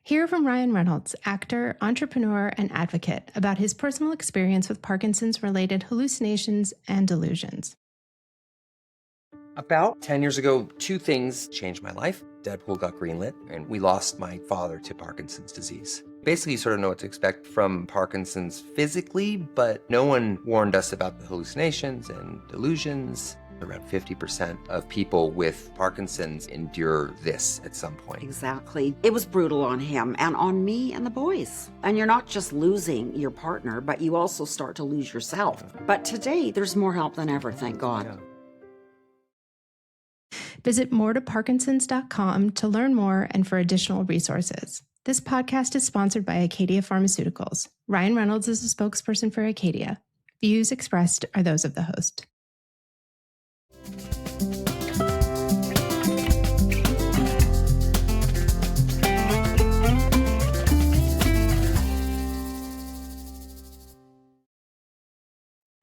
Hear from Ryan Reynolds, actor, entrepreneur, and advocate, about his personal experience with Parkinson's-related hallucinations and delusions. About 10 years ago, two things changed my life. Deadpool got greenlit, and we lost my father to Parkinson's disease. Basically, you sort of know what to expect from Parkinson's physically, but no one warned us about the hallucinations and delusions. Around 50% of people with Parkinson's endure this at some point. Exactly. It was brutal on him and on me and the boys. And you're not just losing your partner, but you also start to lose yourself. But today, there's more help than ever, thank God. Yeah. Visit moretoparkinsons.com to learn more and for additional resources. This podcast is sponsored by Acadia Pharmaceuticals. Ryan Reynolds is a spokesperson for Acadia. Views expressed are those of the host.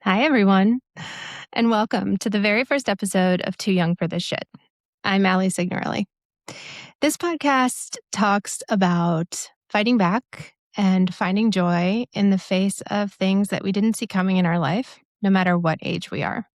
Hi, everyone, and welcome to the very first episode of Too Young for This Shit. I'm Allie Signorelli. This podcast talks about fighting back and finding joy in the face of things that we didn't see coming in our life, no matter what age we are.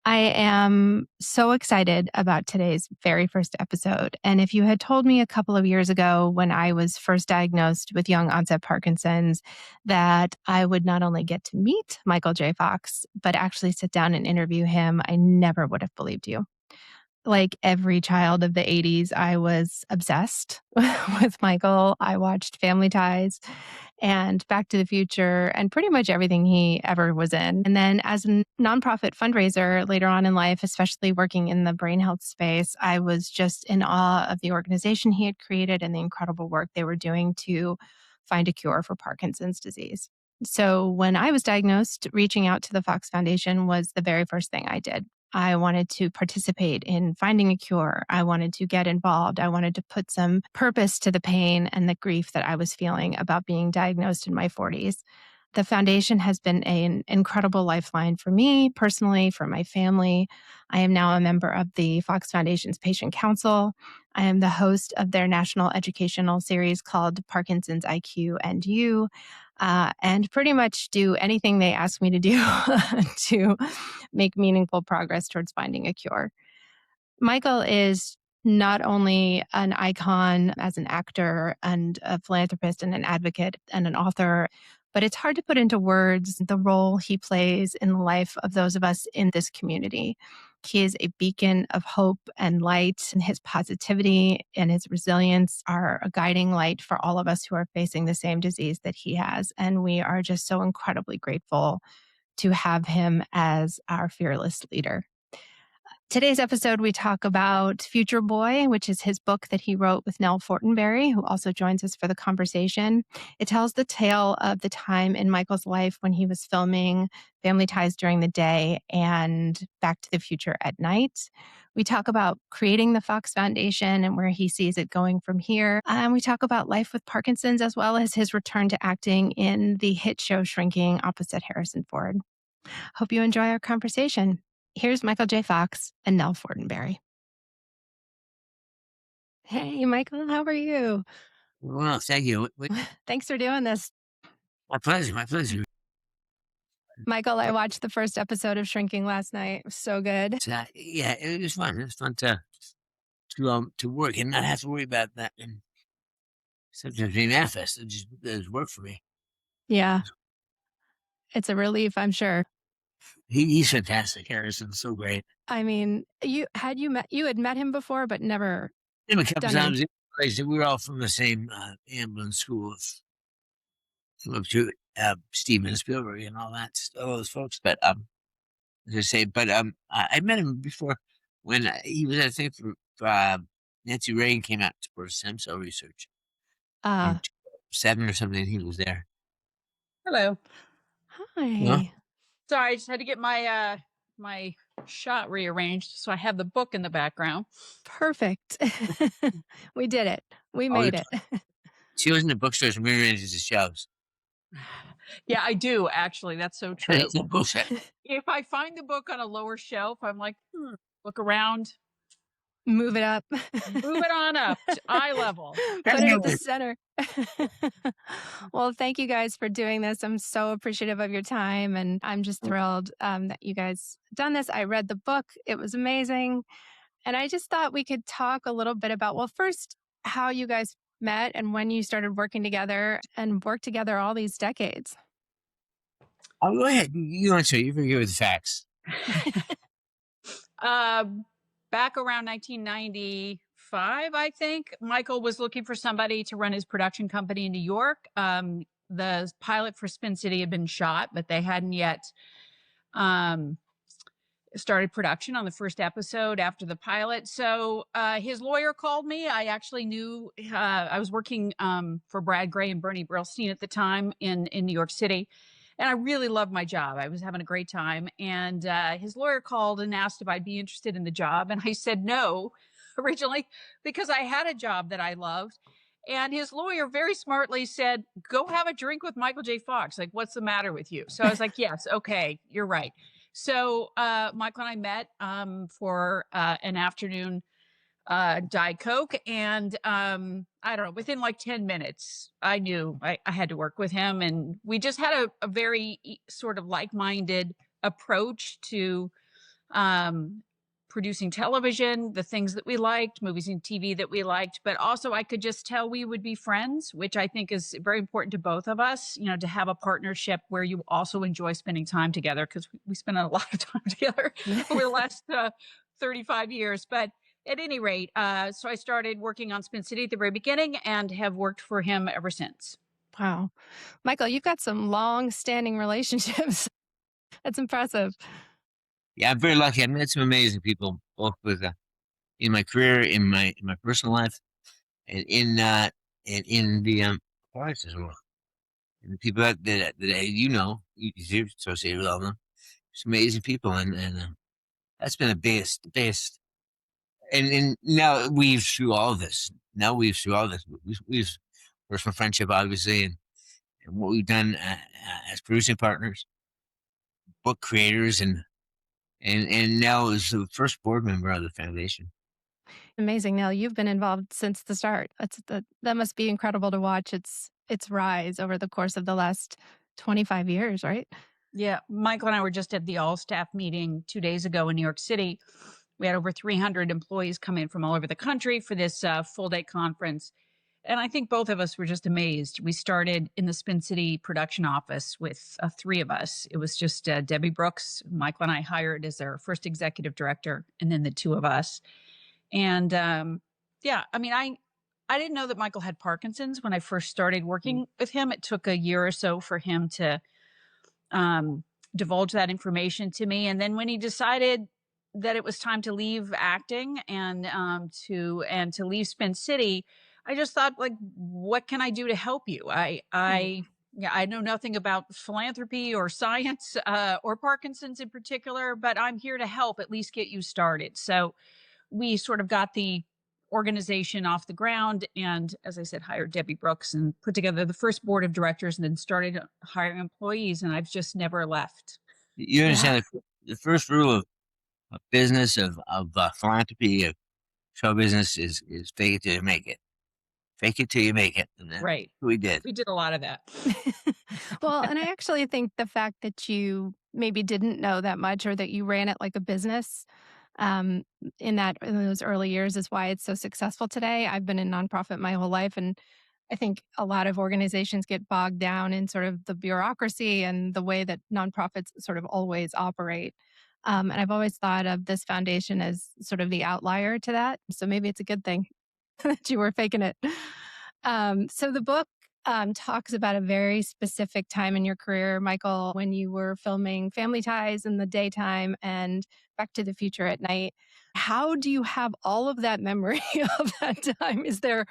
I am so excited about today's very first episode. And if you had told me a couple of years ago when I was first diagnosed with young onset Parkinson's that I would not only get to meet Michael J. Fox, but actually sit down and interview him, I never would have believed you. Like every child of the 80s, I was obsessed with Michael. I watched Family Ties and Back to the Future and pretty much everything he ever was in. And then as a nonprofit fundraiser later on in life, especially working in the brain health space, I was just in awe of the organization he had created and the incredible work they were doing to find a cure for Parkinson's disease. So when I was diagnosed, reaching out to the Fox Foundation was the very first thing I did. I wanted to participate in finding a cure. I wanted to get involved. I wanted to put some purpose to the pain and the grief that I was feeling about being diagnosed in my 40s. The foundation has been an incredible lifeline for me personally, for my family. I am now a member of the Fox Foundation's Patient Council. I am the host of their national educational series called Parkinson's IQ and You, and pretty much do anything they ask me to do to make meaningful progress towards finding a cure. Michael is not only an icon as an actor and a philanthropist and an advocate and an author, but it's hard to put into words the role he plays in the life of those of us in this community. He is a beacon of hope and light, and his positivity and his resilience are a guiding light for all of us who are facing the same disease that he has. And we are just so incredibly grateful to have him as our fearless leader. Today's episode, we talk about Future Boy, which is his book that he wrote with Nelle Fortenberry, who also joins us for the conversation. It tells the tale of the time in Michael's life when he was filming Family Ties during the day and Back to the Future at night. We talk about creating the Fox Foundation and where he sees it going from here. And we talk about life with Parkinson's, as well as his return to acting in the hit show Shrinking opposite Harrison Ford. Hope you enjoy our conversation. Here's Michael J. Fox and Nelle Fortenberry. Hey, Michael, how are you? Well, thank you. Thanks for doing this. My pleasure. My pleasure. Michael, I watched the first episode of Shrinking last night. It was so good. Yeah, it was fun. It was fun to work and not have to worry about that. And sometimes being manifest, it just does work for me. Yeah. It's a relief, I'm sure. He's fantastic. Harrison's so great. I mean, you had met him before, but never. Him a couple done times. We were all from the same ambulance school of Steven Spielberg and all those folks. But as I say, I met him before when he was, I think, for Nancy Reagan came out for stem cell research. In 2007 or something, he was there. Hello. Hi. Yeah. Sorry, I just had to get my my shot rearranged, so I have the book in the background. Perfect. We did it. We made it. She was in the bookstores and rearranges the shelves. Yeah, I do actually. That's so true. It's not bullshit. If I find the book on a lower shelf, I'm like, look around. Move it up. Move it on up to eye level. Put it at the center. Well, thank you guys for doing this. I'm so appreciative of your time, and I'm just thrilled that you guys done this. I read the book. It was amazing. And I just thought we could talk a little bit about, well, first, how you guys met and when you started working together and worked together all these decades. Oh, go ahead. You answer. You forget with the facts. Back around 1995, I think, Michael was looking for somebody to run his production company in New York. The pilot for Spin City had been shot, but they hadn't yet started production on the first episode after the pilot. So his lawyer called me. I actually knew I was working for Brad Gray and Bernie Brillstein at the time in New York City. And I really loved my job. I was having a great time. And his lawyer called and asked if I'd be interested in the job. And I said no originally because I had a job that I loved. And his lawyer very smartly said, go have a drink with Michael J. Fox. Like, what's the matter with you? So I was like, yes, okay, you're right. So Michael and I met for an afternoon Diet Coke. And I don't know, within like 10 minutes, I knew I had to work with him. And we just had a very sort of like-minded approach to producing television, the things that we liked, movies and TV that we liked. But also I could just tell we would be friends, which I think is very important to both of us, you know, to have a partnership where you also enjoy spending time together, because we spent a lot of time together over the last 35 years. But at any rate, so I started working on Spin City at the very beginning and have worked for him ever since. Wow. Michael, you've got some long-standing relationships. That's impressive. Yeah, I'm very lucky. I met some amazing people, both with in my career, in my personal life, and in the lives as well. And the people that you know, you're associated with all of them. Some amazing people, and that's been the biggest. And now we've through all this. We've personal friendship, obviously, and what we've done as producing partners, book creators, and Nelle is the first board member of the foundation. Amazing, Nelle. You've been involved since the start. That must be incredible to watch its rise over the course of the last 25 years, right? Yeah, Michael and I were just at the all-staff meeting 2 days ago in New York City. We had over 300 employees come in from all over the country for this full-day conference. And I think both of us were just amazed. We started in the Spin City production office with 3 of us. It was just Debbie Brooks, Michael and I hired as our first executive director, and then the 2 of us. And yeah, I mean, I didn't know that Michael had Parkinson's when I first started working with him. It took a year or so for him to divulge that information to me. And then when he decided that it was time to leave acting and to leave Spin City, I just thought, like, what can I do to help you? I know nothing about philanthropy or science or Parkinson's in particular, but I'm here to help at least get you started. So we sort of got the organization off the ground, and as I said, hired Debbie Brooks and put together the first board of directors, and then started hiring employees, and I've just never left. You understand the first rule of business, of philanthropy, of show business is fake it till you make it. Fake it till you make it. And Right. We did. We did a lot of that. Well, and I actually think the fact that you maybe didn't know that much, or that you ran it like a business in those early years, is why it's so successful today. I've been in nonprofit my whole life, and I think a lot of organizations get bogged down in sort of the bureaucracy and the way that nonprofits sort of always operate. And I've always thought of this foundation as sort of the outlier to that. So maybe it's a good thing that you were faking it. So the book talks about a very specific time in your career, Michael, when you were filming Family Ties in the daytime and Back to the Future at night. How do you have all of that memory of that time? Is there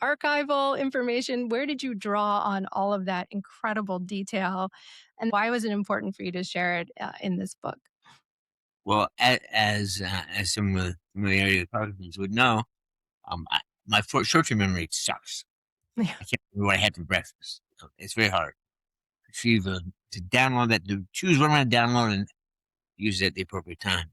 archival information? Where did you draw on all of that incredible detail? And why was it important for you to share it in this book? Well, as some of the familiarity with Parkinson's would know, my short-term memory sucks. Yeah. I can't remember what I had for breakfast. It's very hard to download that, to choose what I'm going to download and use it at the appropriate time.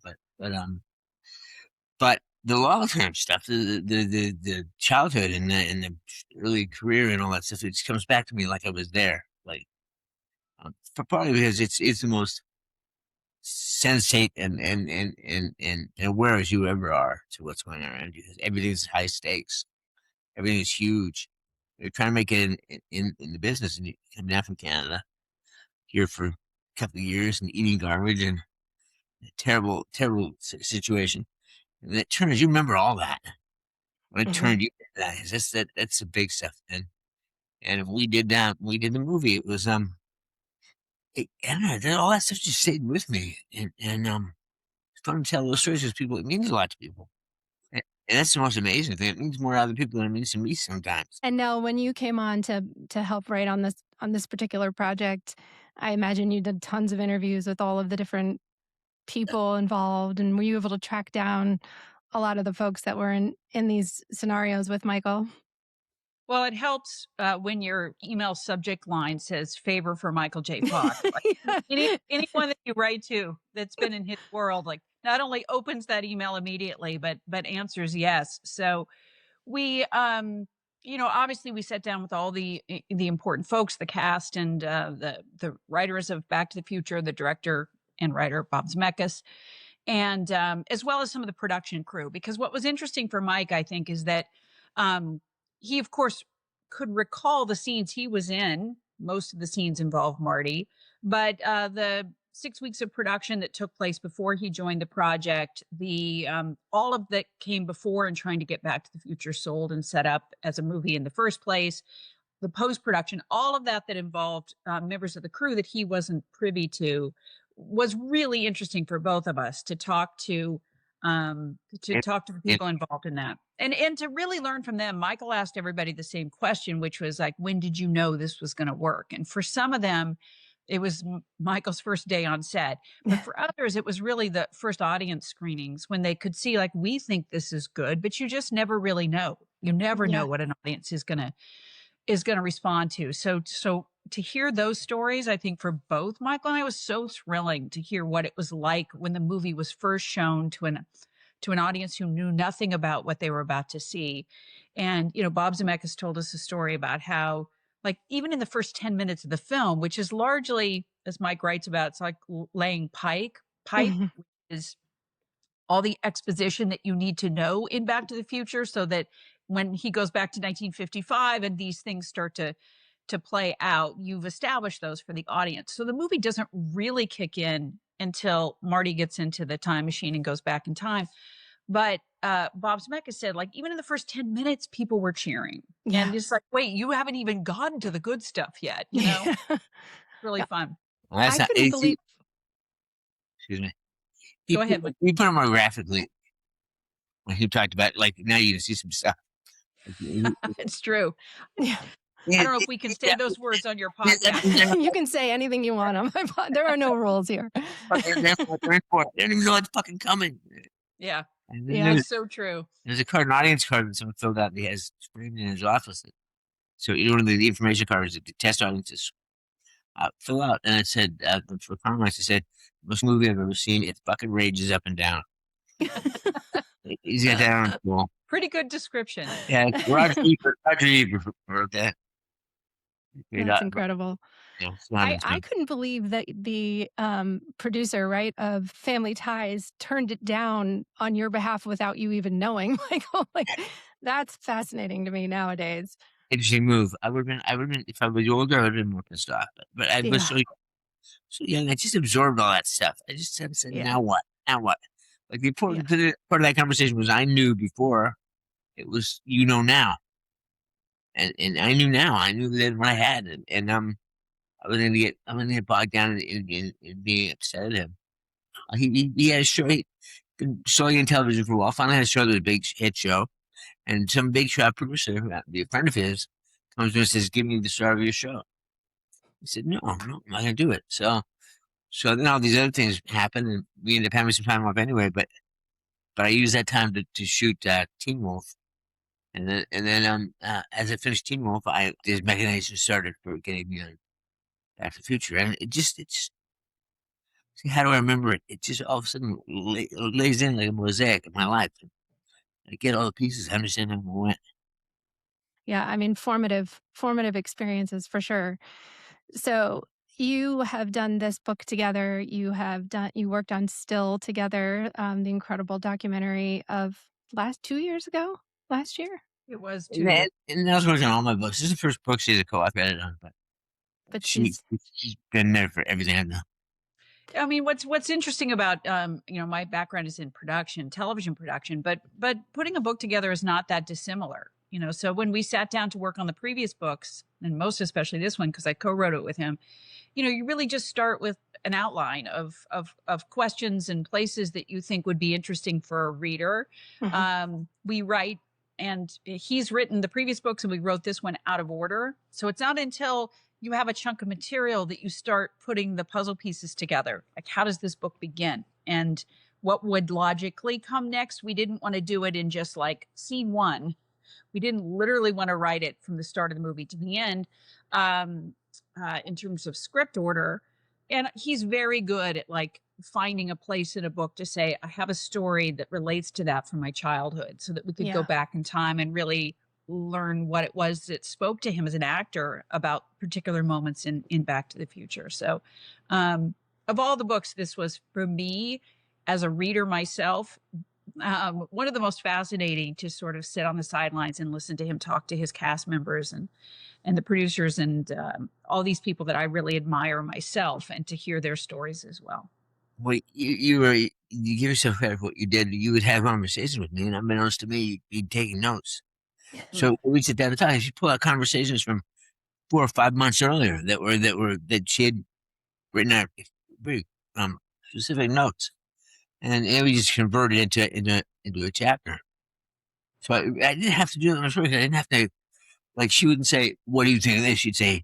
But the long-term stuff, the childhood and the early career and all that stuff, it just comes back to me like I was there. Like, probably because it's the most sensate and aware as you ever are to what's going on around you. Everything's high stakes. Everything is huge. You're trying to make it in the business, and you come down from Canada here for a couple of years and eating garbage and a terrible situation. And it turns, you remember all that. When it turned you, that's the big stuff. And we did that. We did the movie. It was I don't know, all that stuff just stayed with me, and it's fun to tell those stories because people. It means a lot to people, and that's the most amazing thing. It means more to other people than it means to me sometimes. And Nelle, when you came on to help write on this particular project, I imagine you did tons of interviews with all of the different people involved, and were you able to track down a lot of the folks that were in these scenarios with Michael? Well, it helps when your email subject line says "favor for Michael J. Fox." Like, anyone that you write to that's been in his world, like, not only opens that email immediately, but answers yes. So we, obviously we sat down with all the important folks, the cast and the writers of Back to the Future, the director and writer Bob Zemeckis, and as well as some of the production crew. Because what was interesting for Mike, I think, is that he, of course, could recall the scenes he was in. Most of the scenes involve Marty, but the 6 weeks of production that took place before he joined the project, the all of that came before and trying to get Back to the Future sold and set up as a movie in the first place, the post-production, all of that involved members of the crew that he wasn't privy to, was really interesting for both of us to talk to the people involved in that, and to really learn from them. Michael asked everybody the same question, which was like, when did you know this was going to work? And for some of them, it was Michael's first day on set, but for others, it was really the first audience screenings when they could see, like, we think this is good, but you just never really know. You never know what an audience is going to respond to. So to hear those stories, I think for both Michael and I, was so thrilling to hear what it was like when the movie was first shown to an audience who knew nothing about what they were about to see. And, Bob Zemeckis told us a story about how, like, even in the first 10 minutes of the film, which is largely, as Mike writes about, it's like laying pipe, which is all the exposition that you need to know in Back to the Future, so that when he goes back to 1955 and these things start to play out, you've established those for the audience. So the movie doesn't really kick in until Marty gets into the time machine and goes back in time. But Bob Zemeckis said, like, even in the first 10 minutes, people were cheering. Yeah. And just like, wait, you haven't even gotten to the good stuff yet, Really fun. Well, that's I not couldn't easy. believe. Excuse me. Go ahead. We put it more graphically when he talked about, like, now you can see some stuff. It's true. Yeah. I don't know if we can say those words on your podcast. You can say anything you want on my pod. There are no rules here. They don't even know what's fucking coming. Yeah. And Yeah. That's so true. There's an audience card that someone filled out that he has framed in his office. So one of the information cards that the test audiences fill out, and it said for comments, it said, "Most movie I've ever seen, it fucking rages up and down." He's got that on the wall. Pretty good description. Yeah, Roger Ebert wrote that. That's incredible. Yeah, I couldn't believe that the producer, right, of Family Ties turned it down on your behalf without you even knowing. Like, that's fascinating to me nowadays. Interesting move. I would have been, if I was older, I would have been more pissed off. But I was so young, I just absorbed all that stuff. I just said, now what? Now what? Like, the important part of that conversation was, I knew before, it was, now. And I knew now. I knew that what I had. And I was gonna get bogged down in being upset at him. He had a show. He'd been solely in television for a while. Finally had a show that was a big hit show. And some big shot producer, who happened to be a friend of his, comes to him and says, "Give me the star of your show." He said, No, I'm not going to do it. So then all these other things happen, and we ended up having some time off anyway. But I used that time to shoot Teen Wolf, and then as I finished Teen Wolf, this mechanism started for getting me on Back to the Future, and it's see, how do I remember it? It just all of a sudden lays in like a mosaic in my life. I get all the pieces, I understand how it went. Yeah, I mean, formative experiences for sure. So you have done this book together. You worked on Still together, the incredible documentary of last year. It was 2 And years. I was working on all my books. This is the first book she's a co-editor on, but But she's been there for everything I've done. I mean, what's interesting about my background is in production, television production, but putting a book together is not that dissimilar. So when we sat down to work on the previous books, and most especially this one because I co-wrote it with him, you really just start with an outline of questions and places that you think would be interesting for a reader. We write, and he's written the previous books, and we wrote this one out of order. So it's not until you have a chunk of material that you start putting the puzzle pieces together. Like, how does this book begin? And what would logically come next? We didn't want to do it in just like scene one. We didn't literally want to write it from the start of the movie to the end in terms of script order. And he's very good at like finding a place in a book to say, I have a story that relates to that from my childhood, so that we could go back in time and really learn what it was that spoke to him as an actor about particular moments in Back to the Future. So of all the books, this was, for me as a reader myself, one of the most fascinating to sort of sit on the sidelines and listen to him talk to his cast members and the producers and all these people that I really admire myself, and to hear their stories as well. Well, you give yourself credit for what you did. You would have conversations with me, and unbeknownst to me, you'd be taking notes. So we sit down and talk. She pulled out conversations from 4 or 5 months earlier that she had written out very specific notes, and we just converted into a chapter. So I didn't have to do it on the I didn't have to, like, she wouldn't say, "What do you think of this?" She'd say,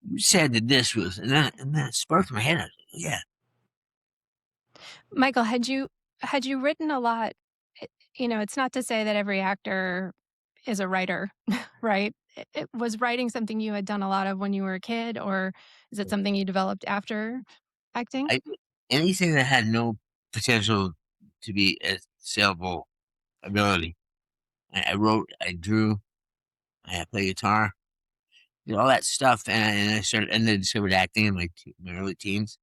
"You said that this was," and then it sparked in my head. I was like, yeah. Michael, had you written a lot? It's not to say that every actor is a writer, right? Was writing something you had done a lot of when you were a kid, or is it something you developed after acting? Anything that had no potential to be a saleable ability. I wrote, I drew, I played guitar, did all that stuff, and I started, and then discovered acting in my early teens,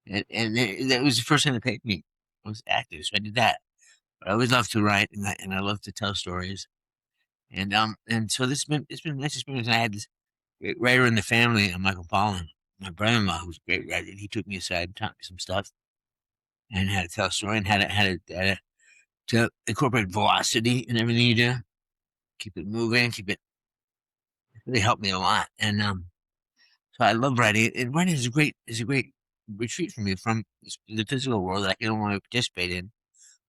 and that was the first thing that paid me. I was acting, so I did that. But I always loved to write, and I love to tell stories, and so it's been a nice experience. And I had this great writer in the family, Michael Pollan, my brother-in-law, who's a great writer. He took me aside and taught me some stuff, and how to tell a story, and how to incorporate velocity in everything you do, keep it moving, it really helped me a lot. And so I love writing. And writing is a great retreat for me from the physical world that I don't want to participate in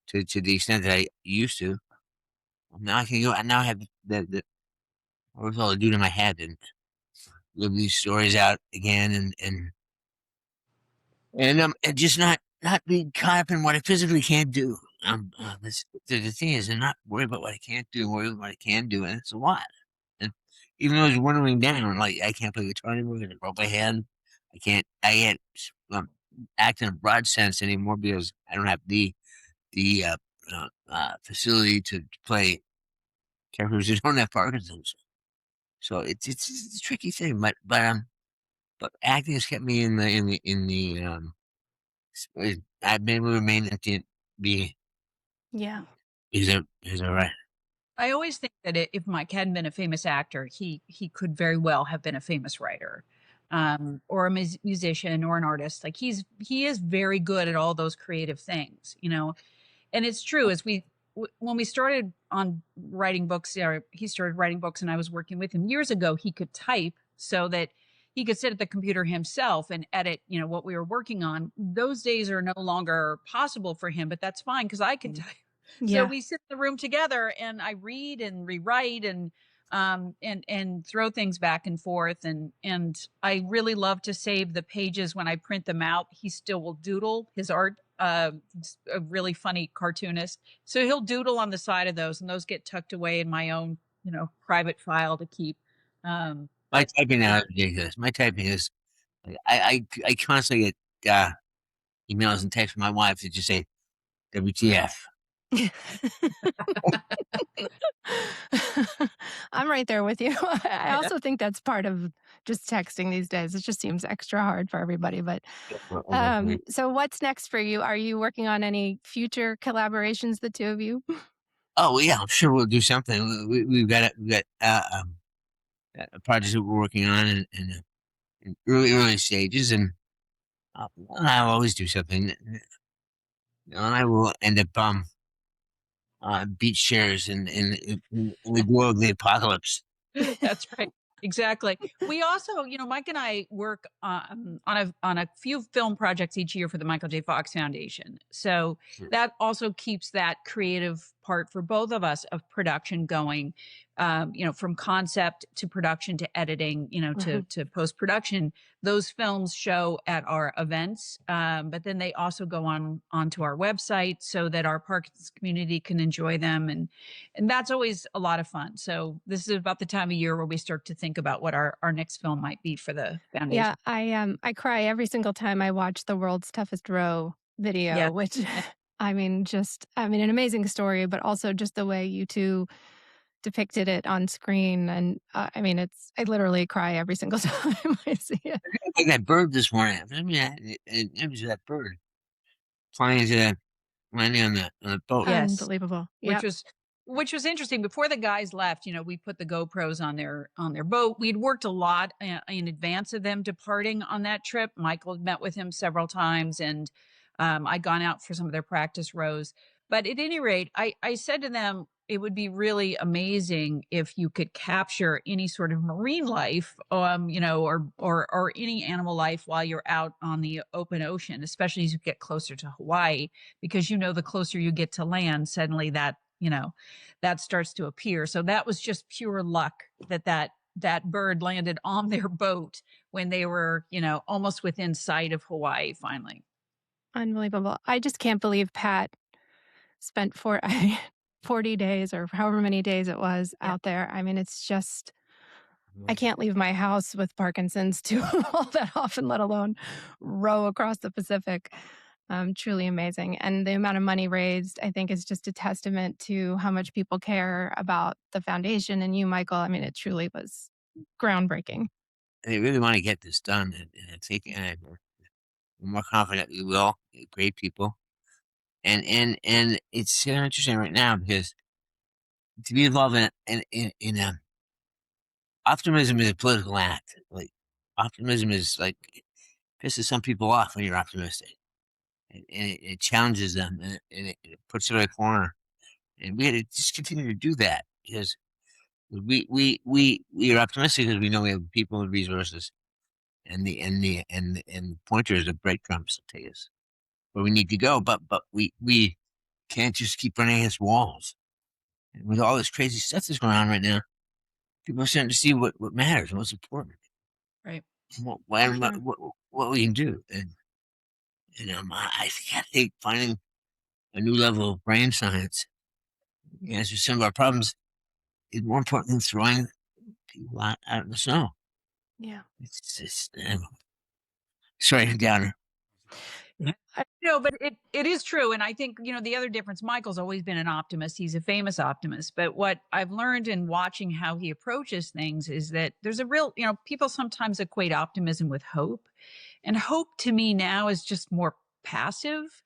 to the extent that I used to. Now I can go, and now I have the wherewithal to do it in my head and live these stories out again, and just not being caught up in what I physically can't do. The thing is, I'm not worried about what I can't do, worried about what I can do, and it's a lot. And even though I was wondering down, like, I can't play guitar anymore, I broke my hand. I can't act in a broad sense anymore because I don't have the facility to play characters who don't have Parkinson's. So it's a tricky thing, but acting has kept me in the I've been able to remain at the be. Yeah. Is that right? I always think that if Mike hadn't been a famous actor, he could very well have been a famous writer, or a musician or an artist. Like, he is very good at all those creative things, And it's true, as when we started on writing books, or he started writing books, and I was working with him years ago, he could type so that he could sit at the computer himself and edit, what we were working on. Those days are no longer possible for him, but that's fine because I can type. So we sit in the room together, and I read and rewrite and throw things back and forth. And I really love to save the pages when I print them out. He still will doodle his art. A really funny cartoonist. So he'll doodle on the side of those, and those get tucked away in my own, private file to keep. My typing now is ridiculous. My typing is, I constantly get emails and texts from my wife that just say, WTF. I'm right there with you. I also think that's part of just texting these days. It just seems extra hard for everybody. But so what's next for you? Are you working on any future collaborations, the two of you? Oh yeah, I'm sure we'll do something. We've got a project that we're working on in early stages, and I'll always do something. And I will end up beach chairs in the glow of the apocalypse. That's right. Exactly. We also, Mike and I work on a few film projects each year for the Michael J. Fox Foundation. So that also keeps that creative part for both of us of production going, from concept to production to editing, to post production. Those films show at our events, but then they also go onto our website so that our Parkinson's community can enjoy them, and that's always a lot of fun. So this is about the time of year where we start to think about what our next film might be for the foundation. Yeah, I cry every single time I watch the World's Toughest Row video, Yeah. which an amazing story, but also just the way you two depicted it on screen. And I literally cry every single time I see it. Like that bird this morning. I mean, it was that bird flying into landing on the boat. Yes. Unbelievable. Which Yep. was interesting. Before the guys left, we put the GoPros on their boat. We'd worked a lot in advance of them departing on that trip. Michael had met with him several times, and I'd gone out for some of their practice rows. But at any rate, I said to them, it would be really amazing if you could capture any sort of marine life, or any animal life while you're out on the open ocean, especially as you get closer to Hawaii, because the closer you get to land, suddenly that starts to appear. So that was just pure luck that bird landed on their boat when they were, almost within sight of Hawaii finally. Unbelievable. I just can't believe Pat spent 40 days or however many days it was Yeah. out there. It's just, I can't leave my house with Parkinson's too all that often, let alone row across the Pacific. Truly amazing. And the amount of money raised, I think, is just a testament to how much people care about the foundation and you, Michael. It truly was groundbreaking. They really want to get this done, and I think we're more confident we will. Great people, and it's interesting right now because to be involved in optimism is a political act. Like optimism is like pisses some people off when you're optimistic, and it challenges them, and it puts them in a corner. And we had to just continue to do that because we are optimistic because we know we have people and resources and pointers of breadcrumbs to take us where we need to go. But we can't just keep running against walls. And with all this crazy stuff that's going on right now, people are starting to see what matters and what's important. Right. What we can do. And I think finding a new level of brain science to answer some of our problems is more important than throwing people out in the snow. Yeah. It's just sorry, downer. No, but it is true. And I think, the other difference, Michael's always been an optimist. He's a famous optimist. But what I've learned in watching how he approaches things is that there's a real, people sometimes equate optimism with hope. And hope to me now is just more passive,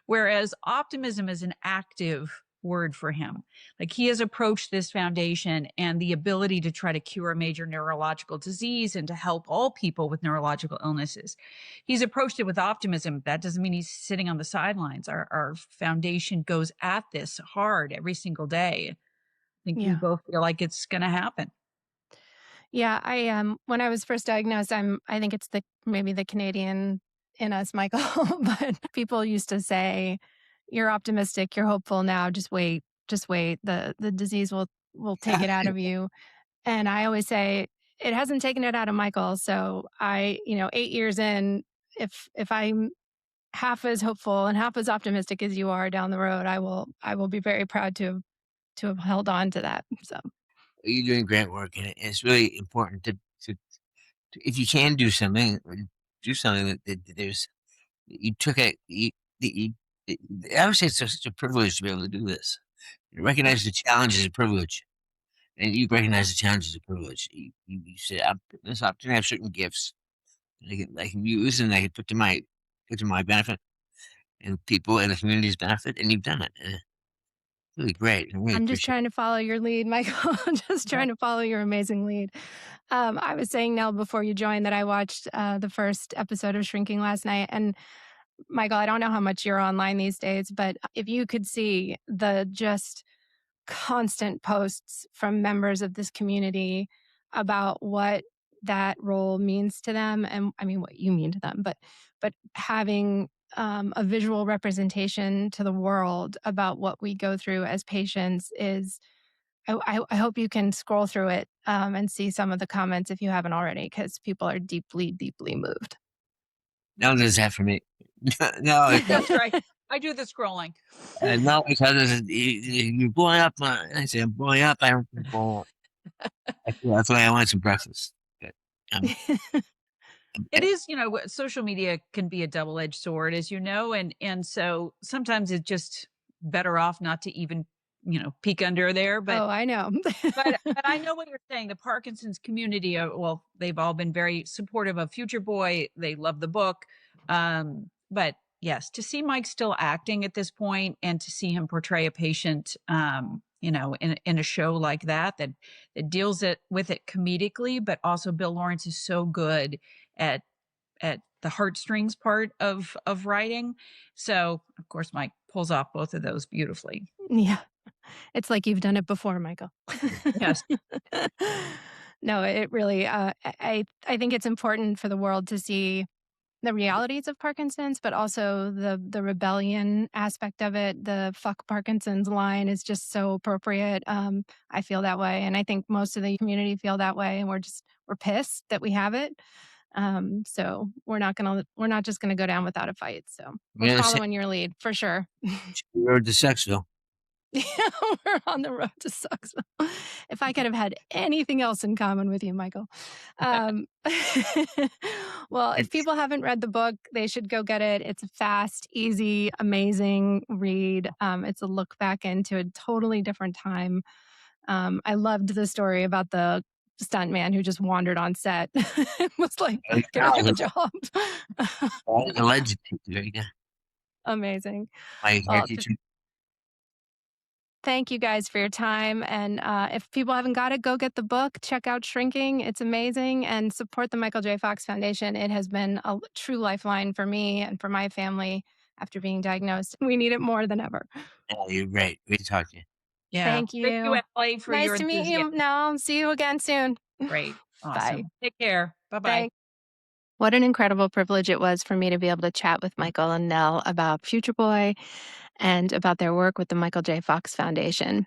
whereas optimism is an active word for him. Like he has approached this foundation and the ability to try to cure a major neurological disease and to help all people with neurological illnesses. He's approached it with optimism. That doesn't mean he's sitting on the sidelines. Our foundation goes at this hard every single day. I think we Yeah. both feel like it's going to happen. Yeah, when I was first diagnosed, I think it's maybe the Canadian in us, Michael, but people used to say, "You're optimistic, you're hopeful now, just wait, just wait. The disease will take it out of you." And I always say, it hasn't taken it out of Michael. So 8 years in, if I'm half as hopeful and half as optimistic as you are down the road, I will be very proud to have held on to that. So You're doing great work, and it's really important to if you can do something that there's you took it you I would say it's such a privilege to be able to do this. You recognize the challenge as a privilege, and you recognize the challenge as a privilege. You say, "I'm this opportunity. I have certain gifts that I can use, and I can put to my benefit and people and the community's benefit." And you've done it. Really great. I really I'm just appreciate trying to follow your lead, Michael. I'm just trying to follow your amazing lead. I was saying, Nell, before you joined, that I watched the first episode of Shrinking last night. And Michael, I don't know how much you're online these days, but if you could see the just constant posts from members of this community about what that role means to them, and I mean what you mean to them, but having a visual representation to the world about what we go through as patients is. I hope you can scroll through it and see some of the comments if you haven't already, because people are deeply, deeply moved. No, does that for me. No, it's That's right. I do the scrolling. no, because you're blowing up. I say I'm blowing up. I'm blowing up. That's why I want some breakfast. But, um, It is, social media can be a double-edged sword, as you know, and so sometimes it's just better off not to even, peek under there. But Oh, I know. but I know what you're saying. The Parkinson's community, well, they've all been very supportive of Future Boy. They love the book. But yes, to see Mike still acting at this point and to see him portray a patient, in a show like that deals with it comedically, but also Bill Lawrence is so good at the heartstrings part of writing. So of course Mike pulls off both of those beautifully. Yeah. It's like you've done it before, Michael. Yes. No, it really, I think it's important for the world to see the realities of Parkinson's, but also the rebellion aspect of it. The "fuck Parkinson's" line is just so appropriate. I feel that way, and I think most of the community feel that way, and we're pissed that we have it. So we're not just gonna go down without a fight. So we're you're the same following your lead for sure. road to Sexville. Yeah, we're on the road to Sucksville. If I could have had anything else in common with you, Michael. Um, well, if people haven't read the book, they should go get it. It's a fast, easy, amazing read. It's a look back into a totally different time. I loved the story about the stuntman who just wandered on set. It was like, get on with the job. The legend. Yeah. Amazing. My hair Well, teacher. thank you guys for your time. And if people haven't got it, go get the book. Check out Shrinking. It's amazing. And support the Michael J. Fox Foundation. It has been a true lifeline for me and for my family after being diagnosed. We need it more than ever. Yeah, you're great. Great to talk to you. Yeah. Thank Thank you, you. Allie, for Nice your to meet enthusiasm. you. No, see you again soon. Great. Bye. Awesome. Take care. Bye-bye. Thanks. What an incredible privilege it was for me to be able to chat with Michael and Nelle about Future Boy and about their work with the Michael J. Fox Foundation.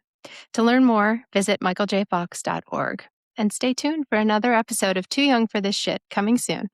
To learn more, visit michaeljfox.org. And stay tuned for another episode of Too Young for This Shit coming soon.